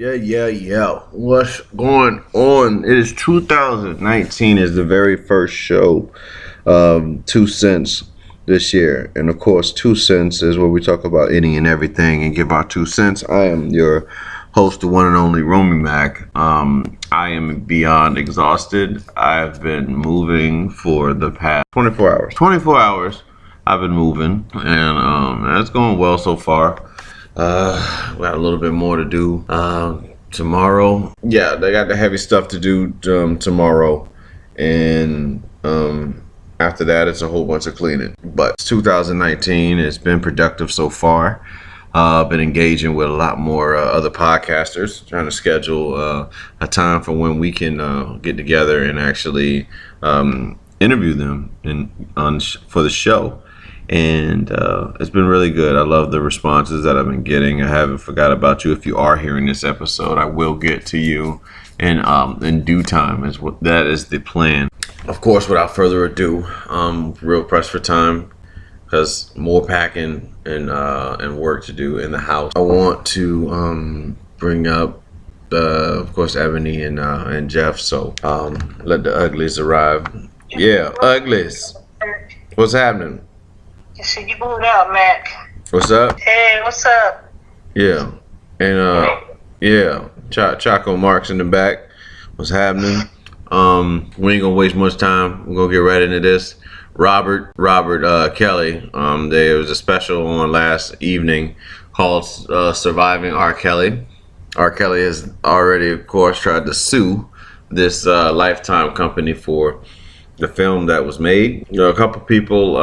Yeah. What's going on? It is 2019 is the very first show of 2 cents this year. And of course, 2 cents is where we talk about any and everything and give our 2 cents. I am your host, the one and only Romy Mac. I am beyond exhausted. I've been moving for the past 24 hours. 24 hours I've been moving, and it's going well so far. We got a little bit more to do tomorrow. Yeah, they got the heavy stuff to do tomorrow, and after that, it's a whole bunch of cleaning. But it's 2019. It's been productive so far. Been engaging with a lot more other podcasters, trying to schedule a time for when we can get together and actually interview them for the show. And it's been really good. I love the responses that I've been getting. I haven't forgot about you. If you are hearing this episode, I will get to you in due time. That is the plan. Of course, without further ado, real pressed for time because more packing and work to do in the house. I want to bring up, of course, Ebony and Jeff. So let the uglies arrive. Yeah, uglies. What's happening? You see, you moved out, Mac. What's up? Hey, what's up? Yeah. And yeah, Chaco Marks in the back. What's happening? We ain't gonna waste much time. We're gonna get right into this. Robert Kelly. There was a special on last evening called Surviving R. Kelly. R. Kelly has already, of course, tried to sue this Lifetime company for the film that was made. You know, a couple people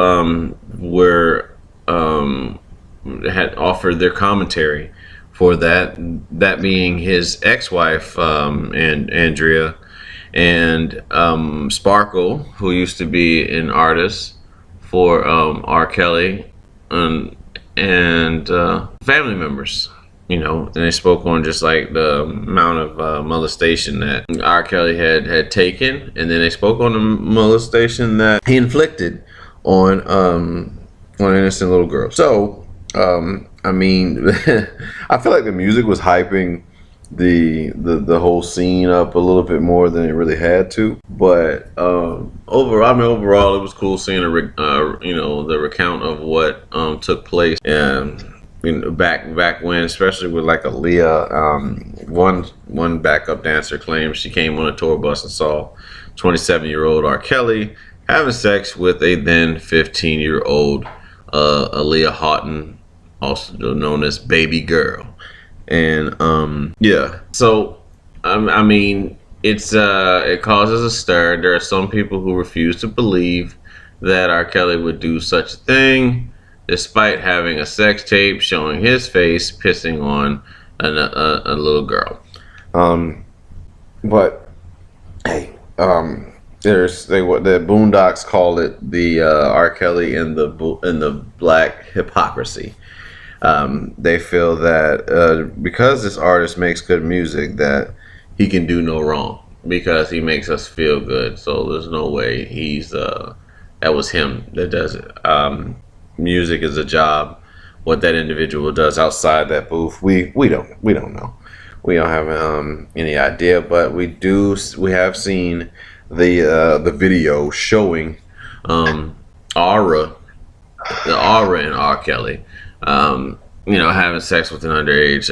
had offered their commentary for that being his ex-wife and Andrea and Sparkle, who used to be an artist for R. Kelly, and family members. You know, and they spoke on just like the amount of molestation that R. Kelly had taken, and then they spoke on the molestation that he inflicted on innocent little girls. So, I mean, I feel like the music was hyping the whole scene up a little bit more than it really had to. But overall, it was cool seeing the recount of what took place. And back when, especially with like Aaliyah, one backup dancer claims she came on a tour bus and saw 27-year-old R. Kelly having sex with a then 15-year-old Aaliyah Houghton, also known as Baby Girl. And yeah, so I mean, it causes a stir. There are some people who refuse to believe that R. Kelly would do such a thing, despite having a sex tape showing his face pissing on a little girl. But hey, the Boondocks call it the R. Kelly and the black hypocrisy. They feel that because this artist makes good music, that he can do no wrong because he makes us feel good. So there's no way that was him that does it. Music is a job. What that individual does outside that booth, we don't know. We don't have any idea, but we have seen the video showing the aura in R. Kelly, having sex with an underage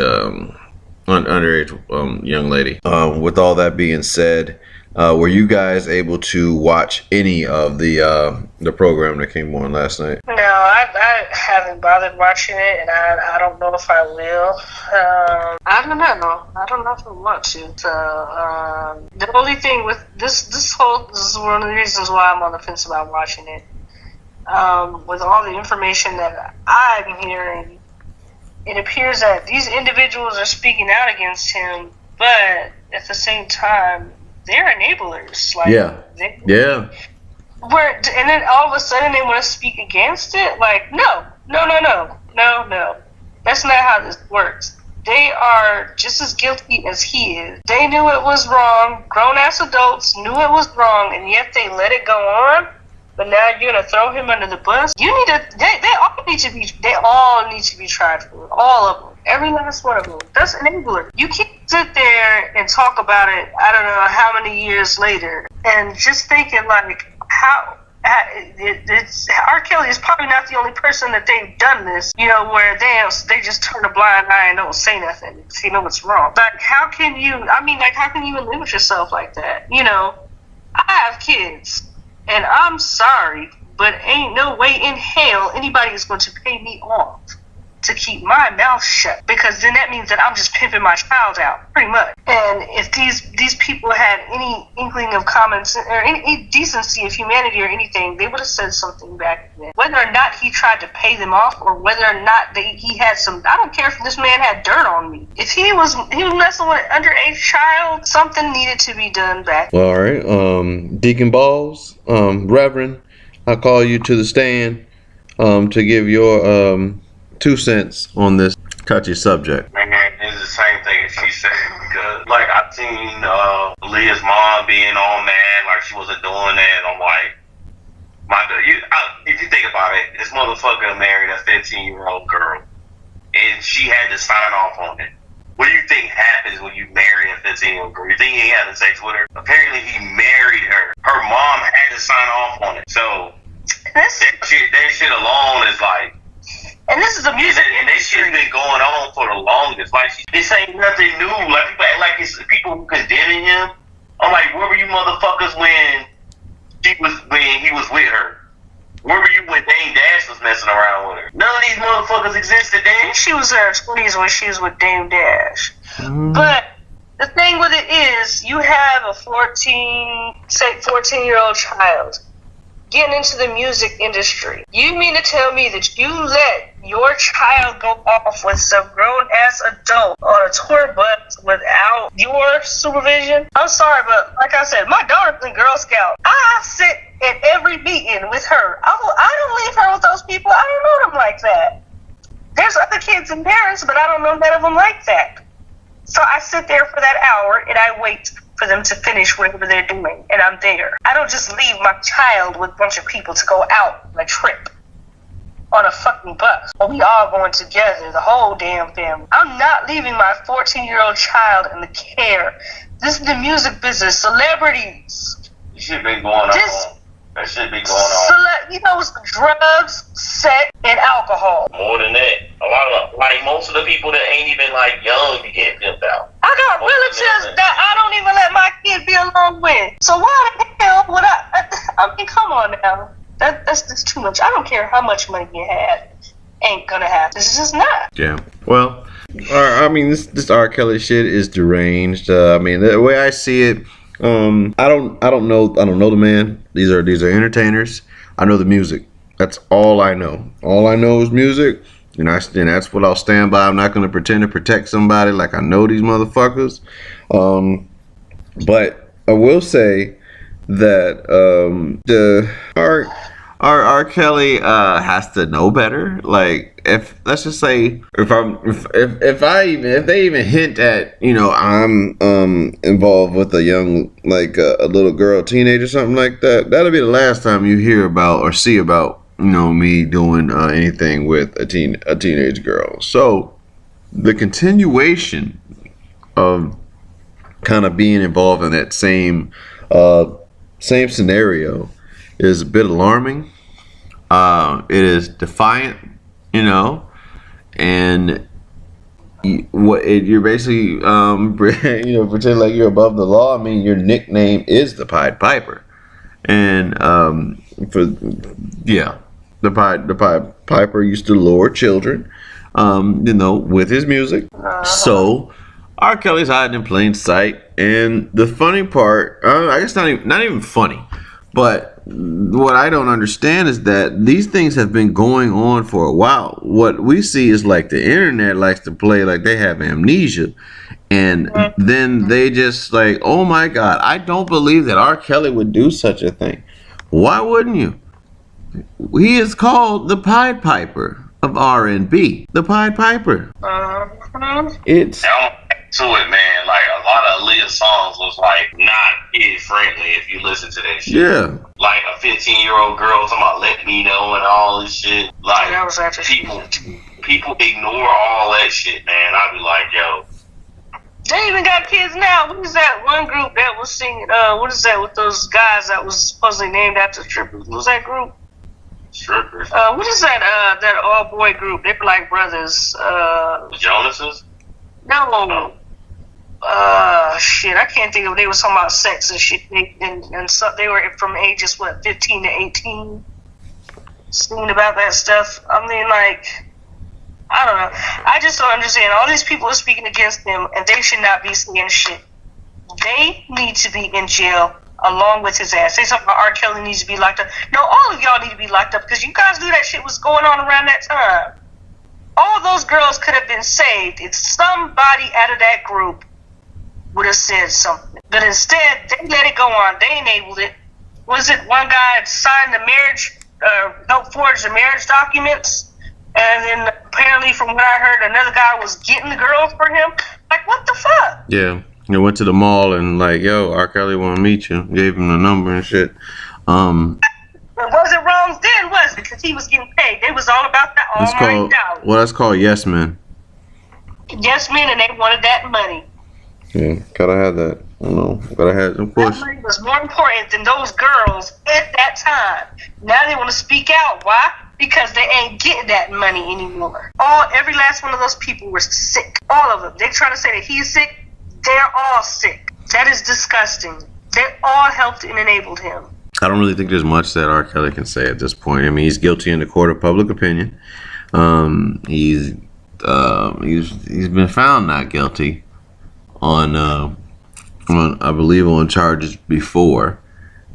young lady. With all that being said, were you guys able to watch any of the program that came on last night? No, I haven't bothered watching it, and I don't know if I will. I don't know. I don't know if I want to. So the only thing with this is one of the reasons why I'm on the fence about watching it. With all the information that I'm hearing, it appears that these individuals are speaking out against him, but at the same time, they're enablers. Like, yeah. And then all of a sudden they want to speak against it? Like, no. That's not how this works. They are just as guilty as he is. They knew it was wrong. Grown-ass adults knew it was wrong, and yet they let it go on. But now you're gonna throw him under the bus? They all need to be tried for it. All of them. Every last one of them. That's enabler. You can't sit there and talk about it, I don't know how many years later, and just thinking like, how... It's R. Kelly is probably not the only person that they've done this, where they just turn a blind eye and don't say nothing. You know what's wrong. Like, how can you even live with yourself like that? I have kids, and I'm sorry, but ain't no way in hell anybody is going to pay me off to keep my mouth shut, because then that means that I'm just pimping my child out, pretty much. And if these people had any inkling of common sense or any decency of humanity or anything, they would have said something back then. Whether or not he tried to pay them off, or whether or not he had some, I don't care if this man had dirt on me. If he was messing with an underage child, something needed to be done back. Well, all right, Deacon Balls, Reverend, I call you to the stand to give your 2 cents on this touchy subject. Man, it's the same thing as she said, because like I seen Leah's mom being all mad like she wasn't doing that. I'm like, if you think about it, this motherfucker married a 15-year-old girl, and she had to sign off on it. What do you think happens when you marry a 15-year-old girl? You think he ain't having sex with her? Apparently he married her. Her mom had to sign off on it. So that shit alone is like. And this is a music and this shit's been going on for the longest. Like, this ain't nothing new. Like, people act like it's people who condemning him. I'm like, where were you motherfuckers when he was with her? Where were you when Dame Dash was messing around with her? None of these motherfuckers existed then. She was in her 20s when she was with Dame Dash. But the thing with it is, you have a 14-year-old child getting into the music industry. You mean to tell me that you let your child go off with some grown-ass adult on a tour bus without your supervision? I'm sorry, but like I said, my daughter's in Girl Scout. I sit at every meeting with her. I don't leave her with those people. I don't know them like that. There's other kids and parents, but I don't know none of them like that. So I sit there for that hour and I wait for them to finish whatever they're doing, and I'm there. I don't just leave my child with a bunch of people to go out on a trip on a fucking bus. Or we all going together, the whole damn family. I'm not leaving my 14-year-old child in the care. This is the music business. Celebrities. This shit been going on. That shit be going on. It's drugs, sex, and alcohol. More than that. A lot of, like, most of the people that ain't even, like, young be getting pimped out. I got relatives that I don't even let my kid be alone with. So why the hell would I mean, come on now. That's too much. I don't care how much money you have. Ain't gonna happen. This is just not. Yeah. Well, I mean, this R. Kelly shit is deranged. I mean, the way I see it, I don't know the man. These are entertainers. I know the music. That's all I know. All I know is music, and that's what I'll stand by. I'm not going to pretend to protect somebody like I know these motherfuckers. But I will say that the R. Kelly has to know better. Like, if let's just say if they even hint at, I'm involved with a young, like a little girl, teenager, something like that, that'll be the last time you hear about or see about me doing anything with a teenage girl. So the continuation of kind of being involved in that same scenario is a bit alarming. It is defiant, and you're basically pretend like you're above the law. I mean, your nickname is the Pied Piper, and the Pied Piper used to lure children, with his music. So R. Kelly's hiding in plain sight, and the funny part, I guess not even funny, but what I don't understand is that these things have been going on for a while. What we see is like the internet likes to play like they have amnesia, and then they just like, oh my God, I don't believe that R. Kelly would do such a thing. Why wouldn't you? He is called the Pied Piper of R&B. The Pied Piper. It's to it, man. Like, a lot of Aaliyah's songs was like not kid friendly if you listen to that shit. Yeah. Like a 15-year-old girl talking about "Let Me Know" and all this shit. Like, that was after people people ignore all that shit, man. I be like, yo. They even got kids now. What is that one group that was singing? What is that with those guys that was supposedly named after strippers? What was that group? Strippers. What is that? That all boy group? They were like brothers. The Jonases? No. Shit, I can't think of. They were talking about sex and shit, and so they were from ages 15 to 18. Singing about that stuff. I mean, like, I don't know. I just don't understand. All these people are speaking against them, and they should not be saying shit. They need to be in jail along with his ass. Say something about R. Kelly needs to be locked up. No, all of y'all need to be locked up because you guys knew that shit was going on around that time. All those girls could have been saved if somebody out of that group would have said something. But instead, they let it go on. They enabled it. Was it one guy signed the marriage, helped forge the marriage documents? And then apparently, from what I heard, another guy was getting the girls for him. Like, what the fuck? Yeah. They went to the mall and like, yo, R. Kelly want to meet you. Gave him the number and shit. It wasn't wrong then, was it? Because he was getting paid. They was all about that almighty dollar. Well, that's called yes men. Yes men, and they wanted that money. Yeah, gotta have that. I know, gotta have, of course. That money was more important than those girls at that time. Now they want to speak out. Why? Because they ain't getting that money anymore. Every last one of those people were sick. All of them. They try to say that he's sick. They're all sick. That is disgusting. They all helped and enabled him. I don't really think there's much that R. Kelly can say at this point. I mean, he's guilty in the court of public opinion. He's been found not guilty on I believe on charges before.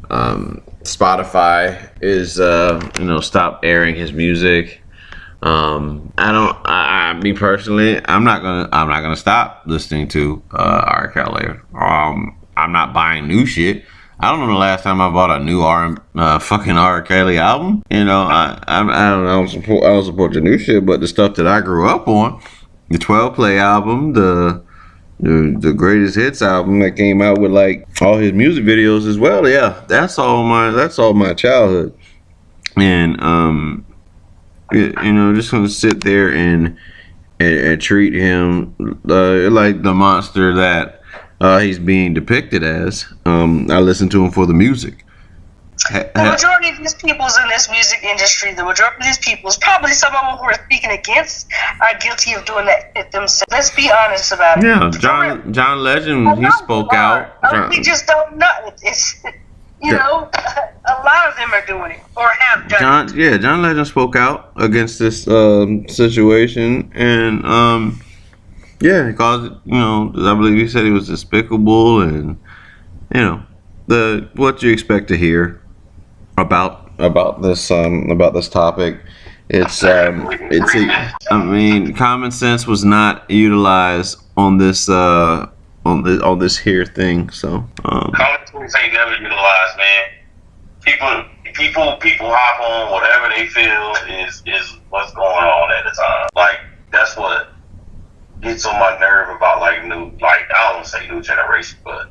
Spotify is stopped airing his music. Me personally, I'm not gonna stop listening to R. Kelly. I'm not buying new shit. I don't know the last time I bought a new fucking R. Kelly album. You know, I don't support the new shit, but the stuff that I grew up on, the 12 Play album, the Greatest Hits album that came out with like all his music videos as well. Yeah, that's all my childhood, and just gonna sit there and treat him like the monster that he's being depicted as. I listen to him for the music. The majority of these people's in this music industry, the majority of these people's, probably some of them who are speaking against, are guilty of doing that shit themselves. Let's be honest about it. Yeah, John Legend, he spoke out. We just don't know. It's, a lot of them are doing it or have done it. John Legend spoke out against this situation, and he caused it. I believe he said it was despicable, and what you expect to hear about this topic. Common sense was not utilized on this here thing. So common sense ain't never utilized, man. People hop on whatever they feel is what's going on at the time. Like, that's what gets on my nerve about I don't want to say new generation, but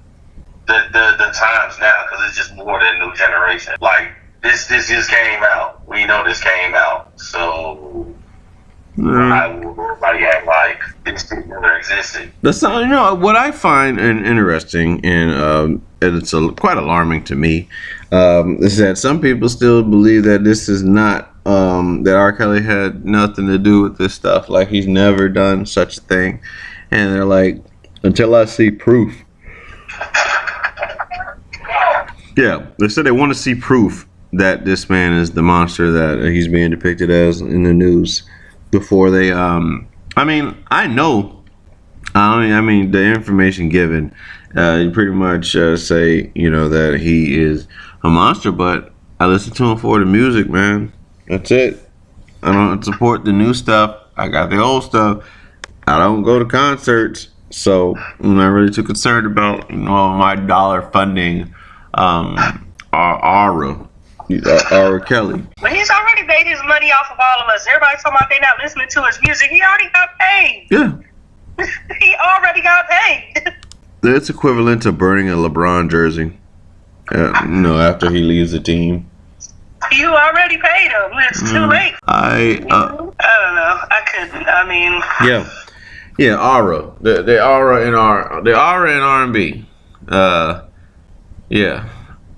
the times now, because it's just more than new generation. Like, this just came out. We know this came out, so everybody act like this thing never existed. That's what I find interesting, and it's quite alarming to me, is that some people still believe that this is not that R. Kelly had nothing to do with this stuff. Like, he's never done such a thing, and they're like, until I see proof. Yeah, they said they want to see proof that this man is the monster that he's being depicted as in the news before they I know the information given you pretty much say that he is a monster, but I listen to him for the music, man. That's it. I don't support the new stuff. I got the old stuff. I don't go to concerts, so I'm not really too concerned about my dollar funding R. Kelly. But he's already made his money off of all of us. Everybody's talking about they not listening to his music. He already got paid. Yeah. He already got paid. It's equivalent to burning a LeBron jersey, after he leaves the team. You already paid him. It's too late. I don't know. I couldn't. I mean. Yeah. Aura. The aura in R&B. Yeah.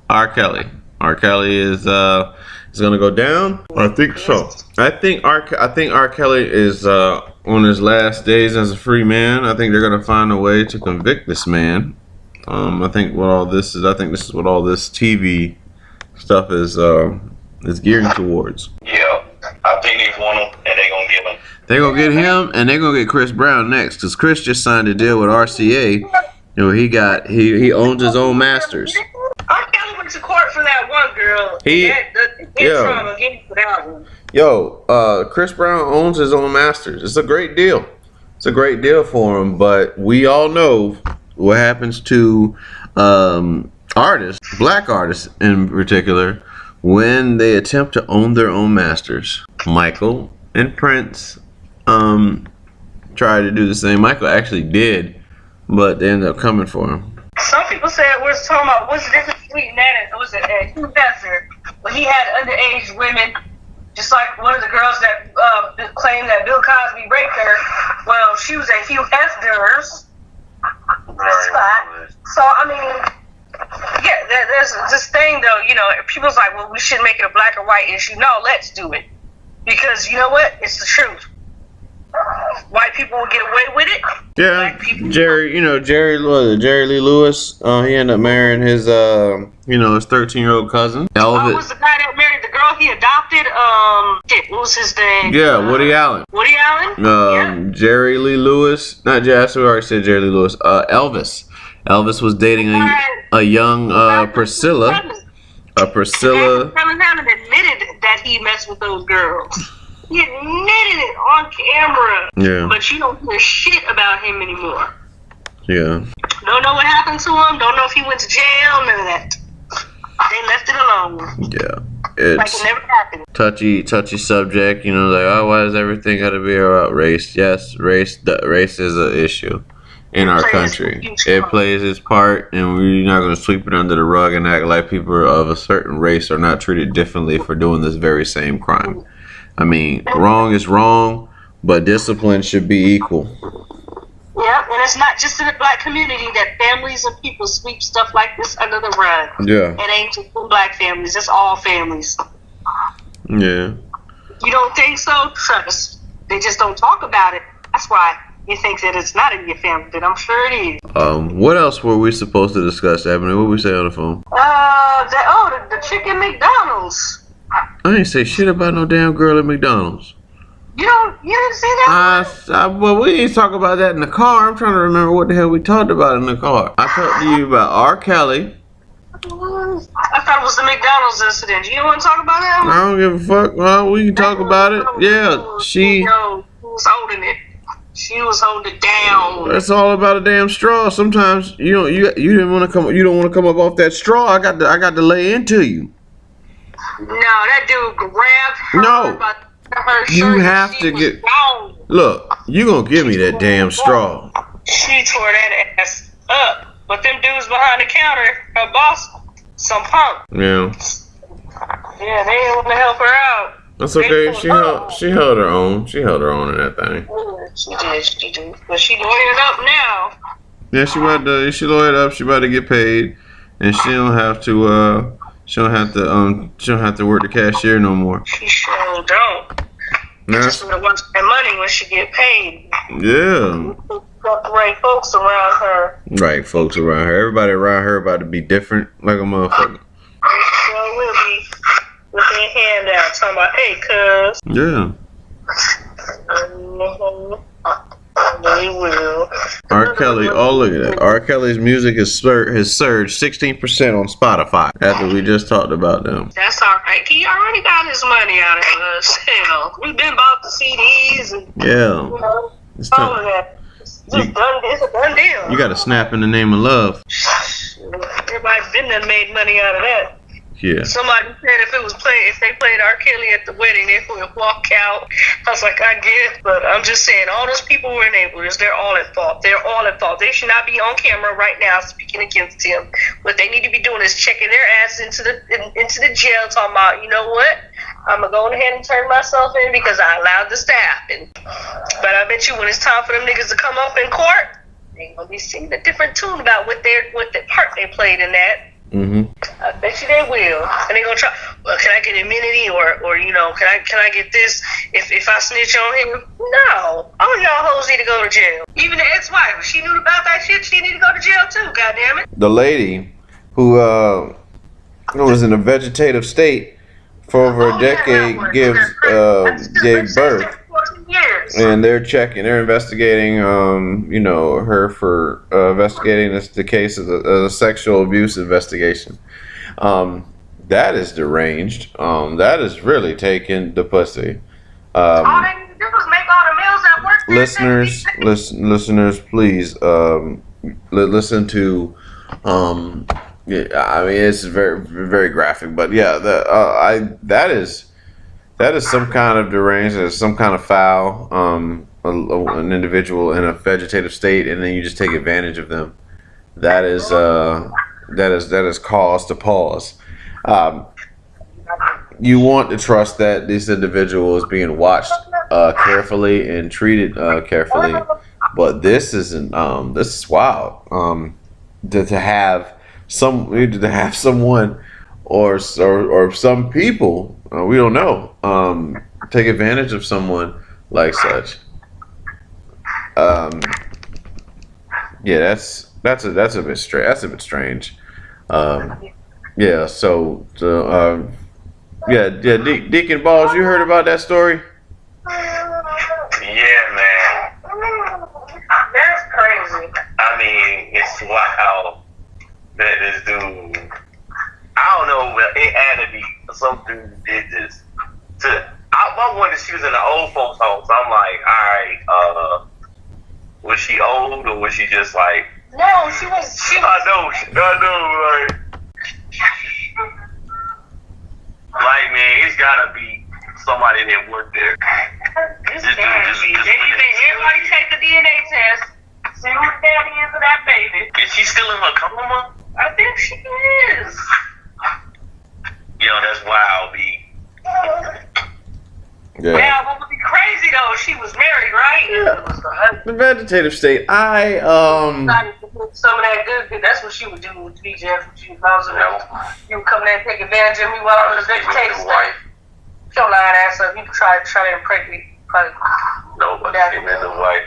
R. Kelly. R. Kelly is gonna go down. I think so. I think R. Kelly is on his last days as a free man. I think they're gonna find a way to convict this man. I think this is what all this TV stuff is gearing towards. Yeah, I think they want him, and they gonna get him. They're gonna get him, and they're gonna get Chris Brown next, because Chris just signed a deal with RCA. He owns his own masters. R. Kelly went to court for that one girl. Chris Brown owns his own masters. It's a great deal. It's a great deal for him, but we all know what happens to artists, black artists in particular, when they attempt to own their own masters. Michael and Prince tried to do the same. Michael actually did, but they ended up coming for him. Some people said we're talking about what's the difference between that and was it Hugh Hefner, when he had underage women, just like one of the girls that claimed that Bill Cosby raped her. Well, she was at Hugh Hefner's spot. So I mean, yeah, there's this thing though. People's like, well, we shouldn't make it a black or white issue. No, let's do it, because you know what? It's the truth. White people will get away with it. Yeah, Jerry Lee Lewis. He ended up marrying his 13-year-old cousin. Elvis was the guy that married the girl he adopted. What was his name? Yeah, Woody Allen. Woody Allen. Jerry Lee Lewis. Not Jazz. We already said Jerry Lee Lewis. Elvis. Elvis was dating a young Priscilla. Priscilla. Admitted that he messed with those girls. He admitted it on camera. Yeah. But you don't hear shit about him anymore. Yeah. Don't know what happened to him. Don't know if he went to jail. None of that. They left it alone. Yeah. It's like it never happened. Touchy subject. Why does everything got to be about race? Yes, race is an issue in our country. It plays its part, and we're not going to sweep it under the rug and act like people of a certain race are not treated differently for doing this very same crime. I mean, wrong is wrong, but discipline should be equal. Yeah, and it's not just in the black community that families and people sweep stuff like this under the rug. Yeah. It ain't just in black families, it's all families. Yeah. You don't think so? Trust. They just don't talk about it. That's why you think that it's not in your family, but I'm sure it is. What else were we supposed to discuss, Ebony? What did we say on the phone? The chicken McDonald's. I ain't say shit about no damn girl at McDonald's. You didn't see that? Well, we didn't talk about that in the car. I'm trying to remember what the hell we talked about in the car. I talked to you about R. Kelly. I thought it was the McDonald's incident. You don't want to talk about that one? I don't give a fuck. Well, we can talk about it. Yeah, she was holding it. She was holding it down. That's all about a damn straw. Sometimes you don't want to come up off that straw. I got to lay into you. No, that dude grabbed her. No. Her shirt. You have to get. Gone. Look, you gonna give me that damn straw. She tore that ass up. But them dudes behind the counter, her boss, some punk. Yeah. Yeah, they didn't want to help her out. That's okay. She held her own. She held her own in that thing. She did. But she lawyered up now. Yeah, she lawyered up. She about to get paid, and she don't have to. She don't have to work the cashier no more. She sure don't. Just gonna watch that money when she get paid. Yeah. Got the right folks around her. Right folks around her. Everybody around her about to be different like a motherfucker. They sure will be with their hand out talking about, hey, cuz. Yeah. They will. R. Kelly, look at that. R. Kelly's music has surged 16% on Spotify after we just talked about them. That's all right. He already got his money out of us. Hell, we've been bought the CDs and it's all of that. It's a done deal. You got to snap in the name of love. Everybody been done made money out of that. Yeah. Somebody said if they played R. Kelly at the wedding, they would walk out. I was like, I get, but I'm just saying, all those people were enablers. They're all at fault. They're all at fault. They should not be on camera right now speaking against him. What they need to be doing is checking their ass into the jail, talking about, you know what? I'm gonna go ahead and turn myself in because I allowed this to happen. But I bet you when it's time for them niggas to come up in court, they're gonna be singing a different tune about what the part they played in that. Mm-hmm. I bet you they will, and they gonna try. Well, can I get immunity, or you know, can I get this if I snitch on him? No, all y'all hoes need to go to jail. Even the ex-wife, if she knew about that shit, she need to go to jail too. God damn it. The lady who was in a vegetative state for over a decade gave birth. And they're investigating, her for investigating the case of a sexual abuse investigation. That is deranged. That is really taking the pussy. All they need to do is make all the meals at work. Listeners, please listen to. I mean, it's very, very graphic, but yeah, that is some kind of deranged, some kind of foul, an individual in a vegetative state, and then you just take advantage of them. That is cause to pause. You want to trust that this individual is being watched carefully and treated carefully, but this isn't. This is wild. To have someone or some people, we don't know, take advantage of someone like such. Yeah, that's a bit strange. That's a bit strange. Yeah. So Deacon Balls, you heard about that story? Yeah, man. That's crazy. I mean, it's wild that this dude. I don't know, but it had to be some dude did this. I wonder if she was in the old folks' home. So I'm like, all right, was she old or was she just like? No, she was. I know, like man, it's gotta be somebody that worked there. Everybody take the DNA test. See who the daddy is of that baby. Is she still in her coma? I think she is. Yo, that's wild, B. Yeah. Now, what would be crazy though? She was married, right? Yeah. It was the husband. The vegetative state. Some of that good. That's what she would do with DJ. She was you would come there and take advantage of me while I was in the vegetative state. Your lying ass up. You try to impregnate. Probably. No, but she met the wife.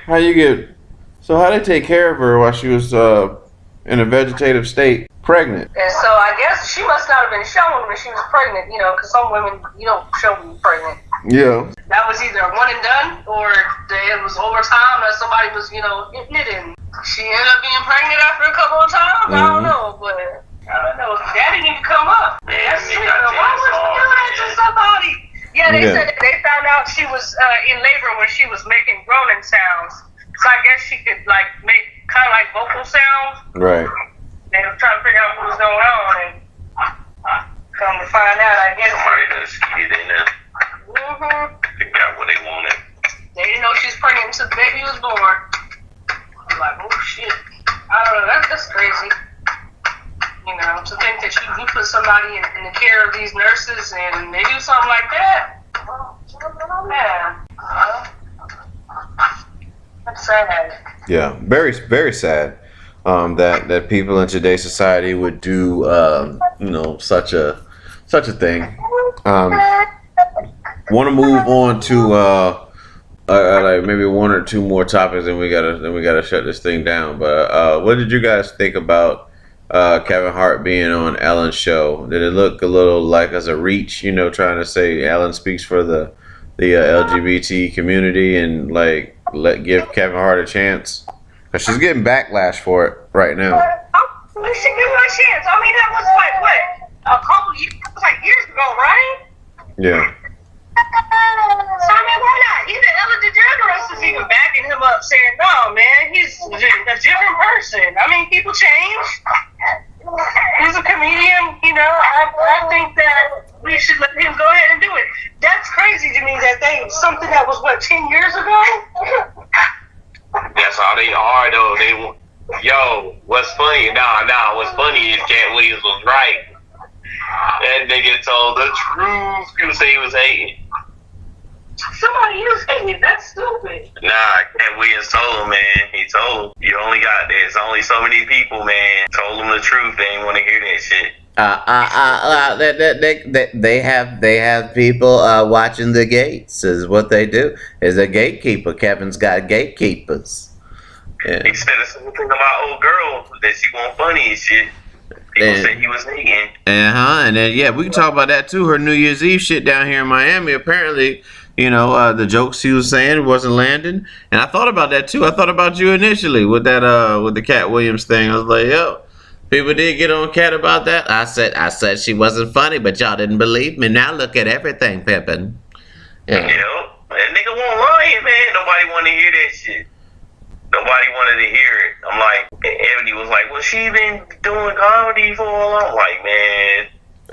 How they take care of her while she was in a vegetative state, pregnant? And so I guess she must not have been shown when she was pregnant, because some women, you don't show when you're pregnant. Yeah. That was either one and done, or it was over time, or somebody was, hitting it in. She ended up being pregnant after a couple of times. I don't know, but I don't know. That didn't even come up. Man, That's it. Why would you do that to somebody? Yeah, they said that they found out she was in labor when she was making groaning sounds. So I guess she could make kind of like vocal sounds. Right. They were trying to figure out what was going on, and come to find out, I guess. Somebody done skied in there. They got what they wanted. They didn't know she was pregnant until the baby was born. I was like, oh shit. I don't know, that's crazy. To think that you put somebody in the care of these nurses and they do something like that. Oh, man. That's sad. Yeah, very, very sad. That people in today's society would do, such a thing. Want to move on to maybe one or two more topics, and we gotta shut this thing down. But what did you guys think about Kevin Hart being on Ellen's show? Did it look a little like as a reach? Trying to say Ellen speaks for the LGBT community and give Kevin Hart a chance? Cause she's getting backlash for it right now. She give her a chance. I mean, that was a couple years, years ago, right? Yeah. So I mean, why not? Even Ellen DeGeneres is even backing him up, saying, "No, man, he's a different person." I mean, people change. He's a comedian, I think they something that was what 10 years ago. That's all they are, though. Yo, what's funny? What's funny is Cat Williams was right. That nigga told the truth. People say he was hating. Somebody else hating. That's stupid. Nah, Cat Williams told him, man. He told him, you only got there's only so many people, man. Told him the truth. They ain't want to hear that shit. They have people watching the gates. Is what they do. Is a gatekeeper. Kevin's got gatekeepers. Yeah. He said the same thing about old girl that she wasn't funny and shit. People said he was hating. And then yeah, we can talk about that too. Her New Year's Eve shit down here in Miami. Apparently, the jokes she was saying wasn't landing. And I thought about that too. I thought about you initially with that with the Cat Williams thing. I was like, yo, people did get on Cat about that. I said she wasn't funny, but y'all didn't believe me. Now look at everything, Pippin. Yeah. That nigga won't lie, man. Nobody want to hear that shit. Nobody wanted to hear it. I'm like, Ebony was like, well, she been doing comedy for a long. I'm like, man,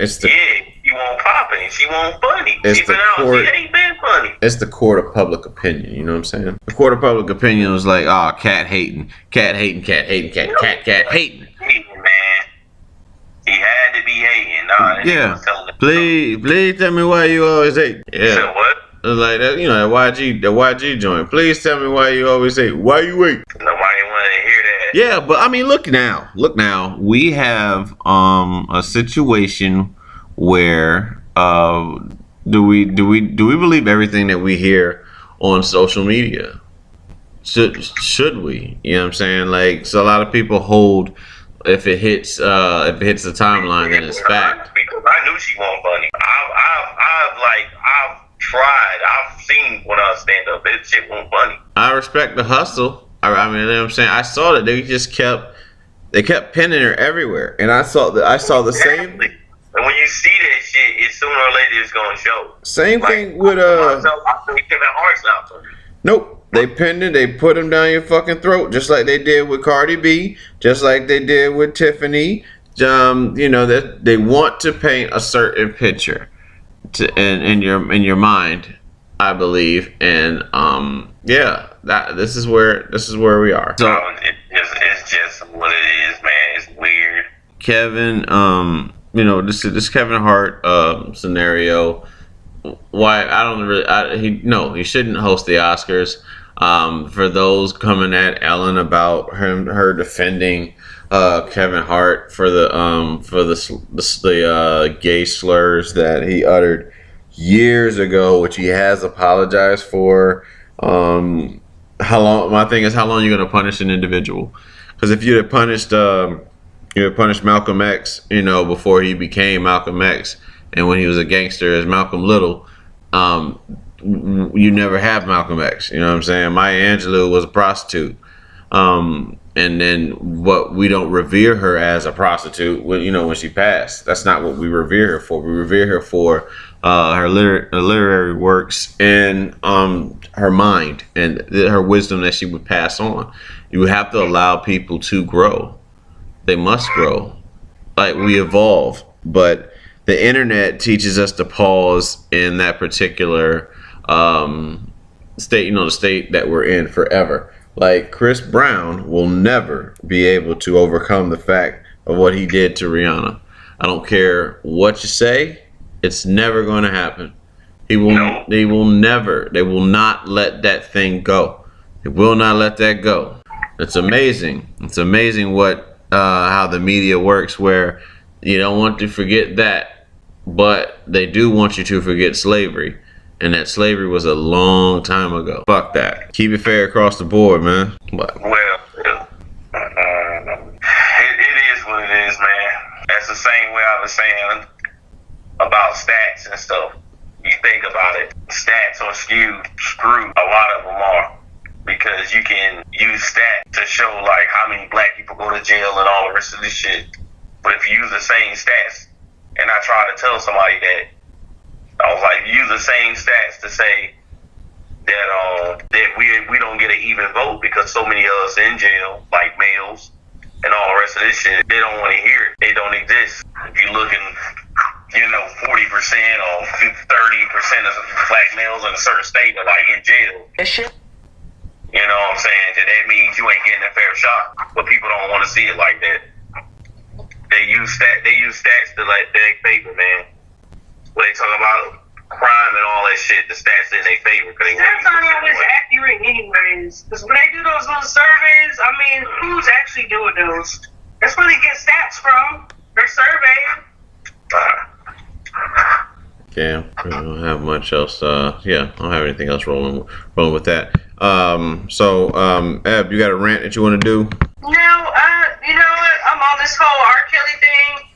she won't popping. She won't funny. She ain't been funny. It's the court of public opinion. You know what I'm saying? The court of public opinion was like, oh, cat hating, cat hating, cat hating, cat hating. Hating, man. He had to be hating. Nah, yeah. Please tell me why you always hate. Yeah. You said what? Like that, that YG joint. Please tell me why you always say, why you wait? Nobody wanted to hear that. Yeah, but I mean, look now. We have a situation where do we believe everything that we hear on social media? Should we? You know what I'm saying? Like, so a lot of people hold if it hits the timeline, then it's fact. Because I knew she wasn't funny. I've tried. I've seen when I stand up. That shit wasn't funny. I respect the hustle. I mean, you know what I'm saying? I saw that they kept pinning her everywhere, and I saw the same. And when you see that shit, it's sooner or later it's gonna show. Same thing with I think Kevin Hart's not funny. Nope. They pinned it. They put him down your fucking throat, just like they did with Cardi B, just like they did with Tiffany. That they want to paint a certain picture in your mind, I believe, and this is where we are. So it's just what it is, man. It's weird. Kevin, this Kevin Hart scenario. Why he shouldn't host the Oscars. For those coming at Ellen about her defending Kevin Hart for the gay slurs that he uttered years ago, which he has apologized for. How long you're gonna punish an individual? Because if you'd have punished Malcolm X, before he became Malcolm X, and when he was a gangster as Malcolm Little, you never have Malcolm X. You know what I'm saying? Maya Angelou was a prostitute. And then we don't revere her as a prostitute when she passed. That's not what we revere her for. We revere her for her literary works and her mind and her wisdom that she would pass on. You have to allow people to grow. They must grow. Like, we evolve, but the internet teaches us to pause in that particular state, the state that we're in forever. Like, Chris Brown will never be able to overcome the fact of what he did to Rihanna. I don't care what you say, it's never going to happen. They will not let that thing go. They will not let that go. It's amazing. It's amazing how the media works, where you don't want to forget that, but they do want you to forget slavery. And that slavery was a long time ago. Fuck that. Keep it fair across the board, man. But. Well, it is what it is, man. That's the same way I was saying about stats and stuff. You think about it, stats are screwed. A lot of them are. Because you can use stats to show, like, how many black people go to jail and all the rest of this shit. But if you use the same stats, and I try to tell somebody that, I was like, use the same stats to say that we don't get an even vote because so many of us in jail, like males and all the rest of this shit, they don't want to hear it. They don't exist. If you look in 40% or 30% of black males in a certain state are like in jail. That shit. You know what I'm saying? That means you ain't getting a fair shot, but people don't want to see it like that. They use stats to like their favor, man. When they talk about crime and all that shit, the stats in their favor. Stats aren't always accurate, anyways. Because when they do those little surveys, I mean, who's actually doing those? That's where they get stats from. Their survey. Yeah, I don't have much else. Yeah, I don't have anything else rolling with that. Eb, you got a rant that you want to do? No, you know what? I'm on this whole R. Kelly thing.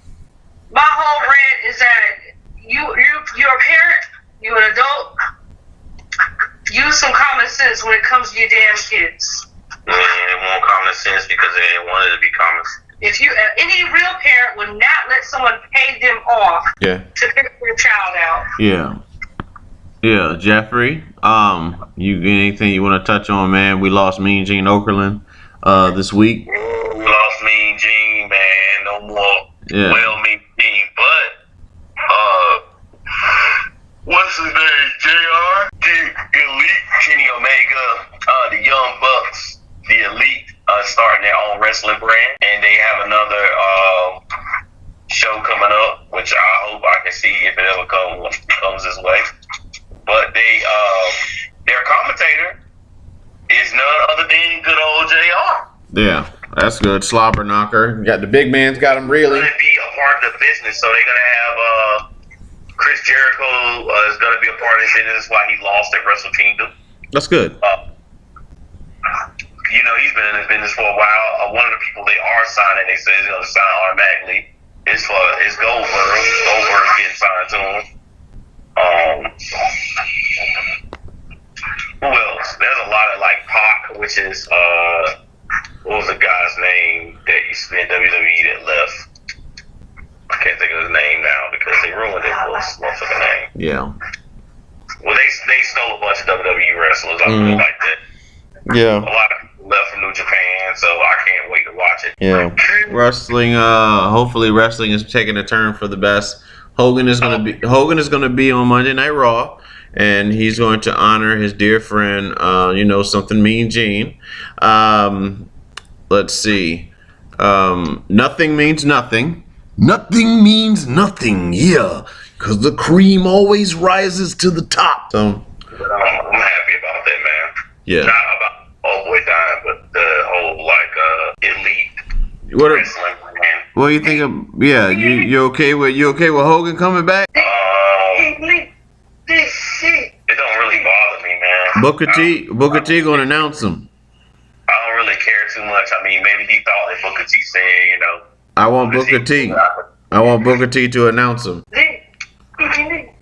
My whole rant is that you're a parent, you're an adult. Use some common sense when it comes to your damn kids. They want common sense because they didn't want it to be common sense. If you, any real parent would not let someone pay them off to pick their child out. Yeah, Jeffrey. You anything you want to touch on, man? We lost Mean Gene Okerlund this week. We lost Mean Gene, man. No more. Yeah. Well, Mean Gene, but what's his name? JR, the Elite, Kenny Omega, the Young Bucks, the Elite, starting their own wrestling brand, and they have another show coming up, which I hope I can see if it ever comes this way. But their commentator is none other than good old JR. Yeah, that's good. Slobber knocker. Got the big man's got him reeling. Going to be a part of the business, so they're going to have Chris Jericho is going to be a part of this. This is why he lost at Wrestle Kingdom. That's good. He's been in this business for a while. One of the people they are signing, they say he's going to sign automatically, is Goldberg. Goldberg's getting signed to him. Who else? There's a lot of like Pac, which is what was the guy's name that used to be in WWE that left? I can't think of his name now because they ruined it. What's the name? Yeah. Well, they stole a bunch of WWE wrestlers. I feel like that. Yeah. A lot of people left from New Japan, so I can't wait to watch it. Yeah. Wrestling. Hopefully, wrestling is taking a turn for the best. Hogan is gonna be on Monday Night Raw, and he's going to honor his dear friend. Something Mean Gene. Let's see. Nothing means nothing. Nothing means nothing. Yeah, because the cream always rises to the top. So I'm happy about that, man. Yeah. Not about old boy dying, but the whole elite wrestling, man. What do you think of? Yeah, you okay with Hogan coming back? It don't really bother me, man. Booker T gonna announce him. I don't really care too much. I mean, maybe he thought that Booker T said, I want Booker T. I want Booker T to announce him. Booker T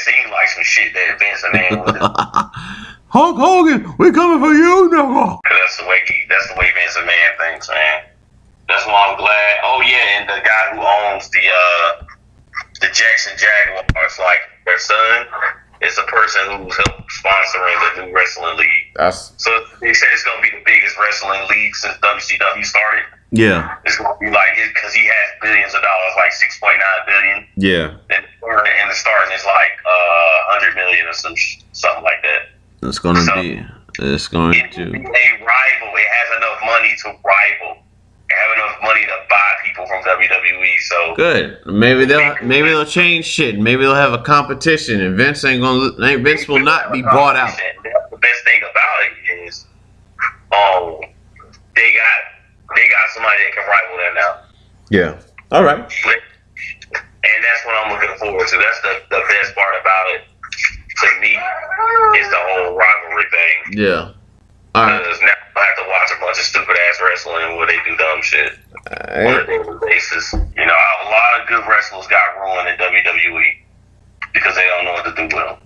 seemed like some shit that Vince and them would do. Hulk Hogan, we coming for you, nigga. That's the way Vince McMahon thinks, man. That's why I'm glad. Oh yeah, and the guy who owns the Jackson Jaguars, like their son, is a person who's helped sponsoring the new wrestling league. So they said it's gonna be the biggest wrestling league since WCW started. Yeah. It's gonna be like it because he has billions of dollars, like 6.9 billion. Yeah. And the starting is like 100 million or something like that. It's going to it be a rival. It has enough money to rival. They have enough money to buy people from WWE. So good. Maybe they'll change shit. Maybe they'll have a competition, and Vince will not be bought out. The best thing about it is, they got somebody that can rival them now. Yeah. All right. And that's what I'm looking forward to. That's the best part about it. To me, is the whole rivalry thing. Yeah. All right. Because now I have to watch a bunch of stupid ass wrestling where they do dumb shit on a daily basis. A lot of good wrestlers got ruined in WWE because they don't know what to do with them.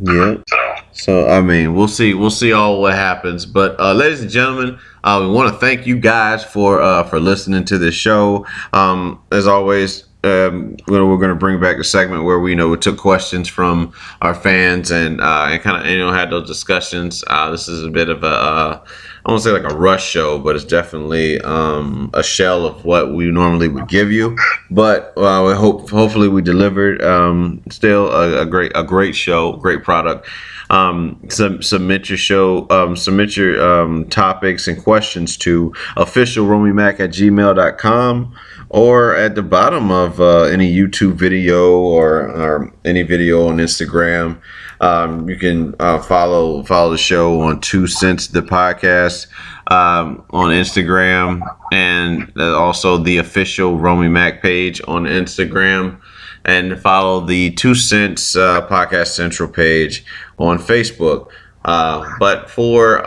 Yeah. So I mean, we'll see all what happens. But ladies and gentlemen, we want to thank you guys for listening to this show. As always, we're going to bring back a segment where we took questions from our fans and kind of had those discussions. This is a bit of a I won't say like a rush show, but it's definitely a shell of what we normally would give you. But we hopefully we delivered. Still a great show, great product. Submit your show, submit your topics and questions to officialromimac@gmail.com, or at the bottom of any YouTube video or any video on Instagram. You can follow the show on 2 Cents the Podcast on Instagram, and also the official Romy Mac page on Instagram, and follow the 2 Cents Podcast Central page on Facebook. But for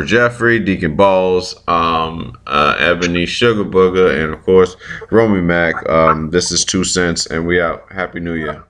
Jeffrey, Deacon Balls, Ebony Sugar Booger, and of course Romy Mac, this is 2 Cents, and we out. Happy New Year.